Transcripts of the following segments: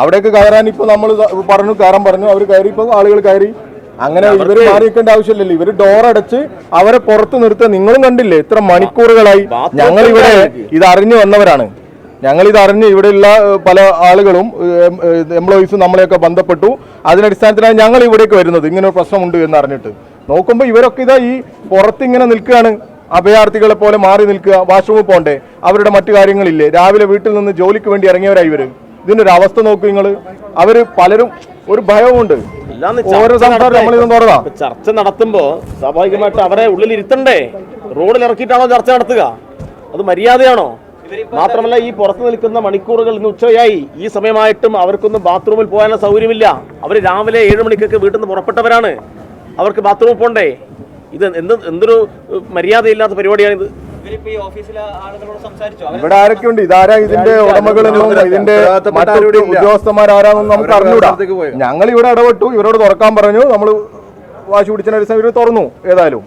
അവിടേക്ക് കയറാൻ ഇപ്പോൾ നമ്മൾ കയറാൻ പറഞ്ഞു, അവർ കയറി, ഇപ്പോൾ ആളുകൾ കയറി. അങ്ങനെ ഇവർ മാറി നിൽക്കേണ്ട ആവശ്യമില്ലല്ലോ. ഇവർ ഡോർ അടച്ച് അവരെ പുറത്ത് നിർത്തുക. നിങ്ങളും കണ്ടില്ലേ ഇത്ര മണിക്കൂറുകളായി. ഞങ്ങളിവിടെ ഇതറിഞ്ഞു വന്നവരാണ്. ഞങ്ങളിതറിഞ്ഞ് ഇവിടെയുള്ള പല ആളുകളും എംപ്ലോയീസും നമ്മളെയൊക്കെ ബന്ധപ്പെട്ടു. അതിനടിസ്ഥാനത്തിലാണ് ഞങ്ങൾ ഇവിടേക്ക് വരുന്നത്, ഇങ്ങനെ ഒരു പ്രശ്നമുണ്ട് എന്ന് അറിഞ്ഞിട്ട്. നോക്കുമ്പോൾ ഇവരൊക്കെ ഇതാ ഈ പുറത്തിങ്ങനെ നിൽക്കുകയാണ്, അഭയാർത്ഥികളെ പോലെ മാറി നിൽക്കുക. വാഷ്റൂമിൽ പോകണ്ടേ, അവരുടെ മറ്റു കാര്യങ്ങളില്ലേ, രാവിലെ വീട്ടിൽ നിന്ന് ജോലിക്ക് വേണ്ടി ഇറങ്ങിയവരായി ഇവർ. ഇതിൻ്റെ ഒരു അവസ്ഥ നോക്കൂ നിങ്ങൾ. അവർ പലരും ഒരു ഭയവുമുണ്ട്. ഓരോ സംസാരം നമ്മളിതൊന്നും തുറന്നാ ചർച്ച നടത്തുമ്പോൾ സ്വാഭാവികമായിട്ട് അവരെ ഉള്ളിലിരുത്തണ്ടേ? റോഡിൽ ഇറക്കിയിട്ടാണോ ചർച്ച നടത്തുക? അത് മര്യാദയാണോ? മാത്രമല്ല, ഈ പുറത്തു നിൽക്കുന്ന മണിക്കൂറുകൾ ഇന്ന് ഉച്ചയായി, ഈ സമയമായിട്ടും അവർക്കൊന്നും ബാത്റൂമിൽ പോകാനുള്ള സൗകര്യമില്ല. അവർ രാവിലെ 7 മണിക്കൊക്കെ വീട്ടിൽ നിന്ന് പുറപ്പെട്ടവരാണ്. അവർക്ക് ബാത്റൂമിൽ പോകണ്ടേ? ഇത് എന്തൊരു മര്യാദയില്ലാത്ത പരിപാടിയാണിത്. ഇവിടെ ആരൊക്കെയുണ്ട്? ഇതാരാ ഇതിന്റെ ഉടമകളെന്നും ഇതിന്റെ ഉദ്യോഗസ്ഥന്മാരാരാന്നും നമുക്ക് അറിഞ്ഞൂടാ. ഞങ്ങൾ ഇവിടെ ഇടപെട്ടു, ഇവരോട് തുറക്കാൻ പറഞ്ഞു. നമ്മൾ വാശി പിടിച്ച ഇവർ തുറന്നു. ഏതായാലും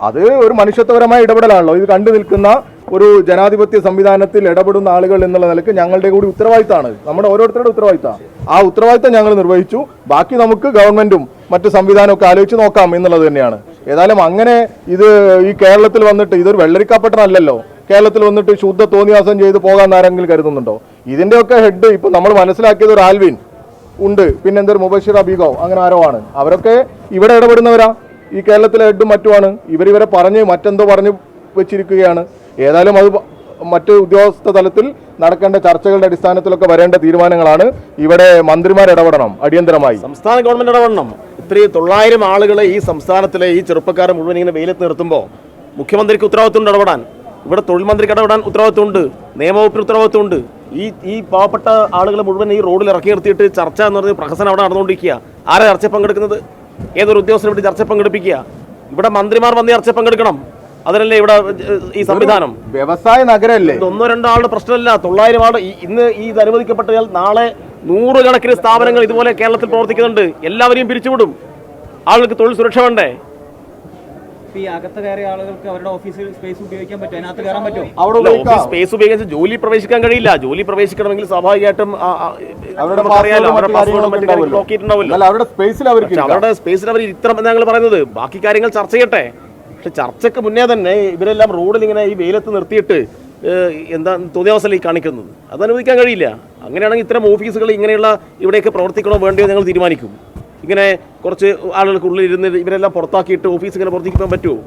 അത് ഒരു മനുഷ്യത്വപരമായ ഇടപെടലാണല്ലോ. ഇത് കണ്ടു നിൽക്കുന്ന ഒരു ജനാധിപത്യ സംവിധാനത്തിൽ ഇടപെടുന്ന ആളുകൾ എന്നുള്ള നിലക്ക് ഞങ്ങളുടെ കൂടി ഉത്തരവാദിത്തമാണ്, നമ്മുടെ ഓരോരുത്തരുടെ ഉത്തരവാദിത്തമാണ്. ആ ഉത്തരവാദിത്തം ഞങ്ങൾ നിർവഹിച്ചു. ബാക്കി നമുക്ക് ഗവൺമെന്റും മറ്റു സംവിധാനമൊക്കെ ആലോചിച്ച് നോക്കാം എന്നുള്ളത് തന്നെയാണ്. ഏതായാലും അങ്ങനെ ഇത് ഈ കേരളത്തിൽ വന്നിട്ട് ഇതൊരു വെള്ളരിക്കാപ്പെട്ടനല്ലല്ലോ. കേരളത്തിൽ വന്നിട്ട് ശുദ്ധ തോന്നിയാസം ചെയ്ത് പോകാൻ ആരെങ്കിലും കരുതുന്നുണ്ടോ? ഇതിന്റെയൊക്കെ ഹെഡ് ഇപ്പൊ നമ്മൾ മനസ്സിലാക്കിയത് ഒരു ആൽവിൻ ഉണ്ട്, പിന്നെ എന്തൊരു മുബഷിർ അബീഗോ അങ്ങനെ ആരോ ആണ്. അവരൊക്കെ ഇവിടെ ഇടപെടുന്നവരാ, ഈ കേരളത്തിലെ ഹെഡും മറ്റുമാണ്. ഇവരെ പറഞ്ഞ് മറ്റെന്തോ പറഞ്ഞു വെച്ചിരിക്കുകയാണ്. ഏതായാലും അത് മറ്റ് ഉദ്യോഗസ്ഥ തലത്തിൽ നടക്കേണ്ട ചർച്ചകളുടെ അടിസ്ഥാനത്തിലൊക്കെ വരേണ്ട തീരുമാനങ്ങളാണ്. ഇവിടെ മന്ത്രിമാർ ഇടപെടണം, അടിയന്തരമായി സംസ്ഥാന ഗവൺമെന്റ് ഇടപെടണം. ഇത്രയും 900 ആളുകളെ ഈ സംസ്ഥാനത്തിലെ ഈ ചെറുപ്പക്കാരെ മുഴുവൻ ഇങ്ങനെ വെയിലത്ത് നിർത്തുമ്പോൾ മുഖ്യമന്ത്രിക്ക് ഉത്തരവാദിത്വം ഇടപെടാൻ, ഇവിടെ തൊഴിൽ മന്ത്രിക്ക് ഇടപെടാൻ ഉത്തരവാദിത്വമുണ്ട്, നിയമവകുപ്പിന് ഉത്തരവാദിത്വമുണ്ട്. ഈ പാവപ്പെട്ട ആളുകളെ മുഴുവൻ ഈ റോഡിൽ ഇറക്കി നിർത്തിയിട്ട് ചർച്ച എന്ന് പറഞ്ഞ് പ്രഹസനം അവിടെ നടന്നുകൊണ്ടിരിക്കുക. ആരെ ചർച്ചയിൽ പങ്കെടുക്കുന്നത്? ഏതൊരു ഉദ്യോഗസ്ഥനെ ഇവിടെ ചർച്ച പങ്കെടുപ്പിക്കുക? ഇവിടെ മന്ത്രിമാർ വന്ന് ചർച്ച പങ്കെടുക്കണം. അതിനല്ലേ ഇവിടെ ഈ സംവിധാനം? വ്യവസായ നഗരമല്ലേ? 1-2 ആളുടെ പ്രശ്നമല്ല, 900 ആൾ. ഇന്ന് ഇത് അനുവദിക്കപ്പെട്ടാൽ നാളെ 100 കണക്കിന് സ്ഥാപനങ്ങൾ ഇതുപോലെ കേരളത്തിൽ പ്രവർത്തിക്കുന്നുണ്ട്. എല്ലാവരെയും പിരിച്ചുവിടും. ആളുകൾക്ക് തൊഴിൽ സുരക്ഷ വേണ്ടേ? അവിടെ സ്പേസ് ഉപയോഗിക്കാൻ ജോലി പ്രവേശിക്കാൻ കഴിയില്ല. ജോലി പ്രവേശിക്കണമെങ്കിൽ സ്വാഭാവികമായിട്ടും അവരുടെ സ്പേസിൽ അവർ ഇത്ര ഞങ്ങൾ പറയുന്നത്. ബാക്കി കാര്യങ്ങൾ ചർച്ച ചെയ്യട്ടെ. പക്ഷെ ചർച്ചയ്ക്ക് മുന്നേ തന്നെ ഇവരെല്ലാം റോഡിൽ ഇങ്ങനെ ഈ വെയിലത്ത് നിർത്തിയിട്ട് എന്താ തോന്നിയാവസ്ഥയിൽ കാണിക്കുന്നത്? അത് അനുവദിക്കാൻ കഴിയില്ല. അങ്ങനെയാണെങ്കിൽ ഇത്തരം ഓഫീസുകൾ ഇങ്ങനെയുള്ള ഇവിടെയൊക്കെ പ്രവർത്തിക്കണോ വേണ്ടിയോ ഞങ്ങൾ തീരുമാനിക്കും. ഇങ്ങനെ കുറച്ച് ആളുകൾക്കുള്ളിൽ ഇരുന്ന് ഇവരെല്ലാം പുറത്താക്കിയിട്ട് ഓഫീസ് ഇങ്ങനെ പ്രവർത്തിക്കാൻ പറ്റുമോ?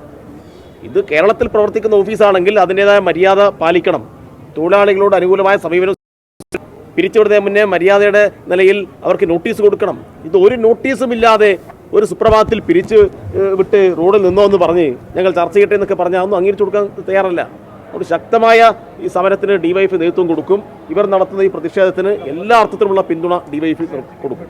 ഇത് കേരളത്തിൽ പ്രവർത്തിക്കുന്ന ഓഫീസാണെങ്കിൽ അതിൻ്റെതായ മര്യാദ പാലിക്കണം. തൊഴിലാളികളോട് അനുകൂലമായ സമീപനം, പിരിച്ചുവിടുന്നതിന് മുന്നേ മര്യാദയുടെ നിലയിൽ അവർക്ക് നോട്ടീസ് കൊടുക്കണം. ഇത് ഒരു നോട്ടീസും ഇല്ലാതെ ഒരു സുപ്രഭാതത്തിൽ പിരിച്ച് വിട്ട് റോഡിൽ നിന്നോ എന്ന് പറഞ്ഞ് ഞങ്ങൾ ചർച്ച ചെയ്യട്ടെ എന്നൊക്കെ പറഞ്ഞാൽ അതൊന്നും അംഗീകരിച്ചു കൊടുക്കാൻ തയ്യാറല്ല. ഒരു ശക്തമായ ഈ സമരത്തിന് ഡിവൈഎഫ്ഐ നേതൃത്വം കൊടുക്കും. ഇവർ നടത്തുന്ന ഈ പ്രതിഷേധത്തിന് എല്ലാ അർത്ഥത്തിലുമുള്ള പിന്തുണ ഡിവൈഎഫ്ഐ കൊടുക്കും.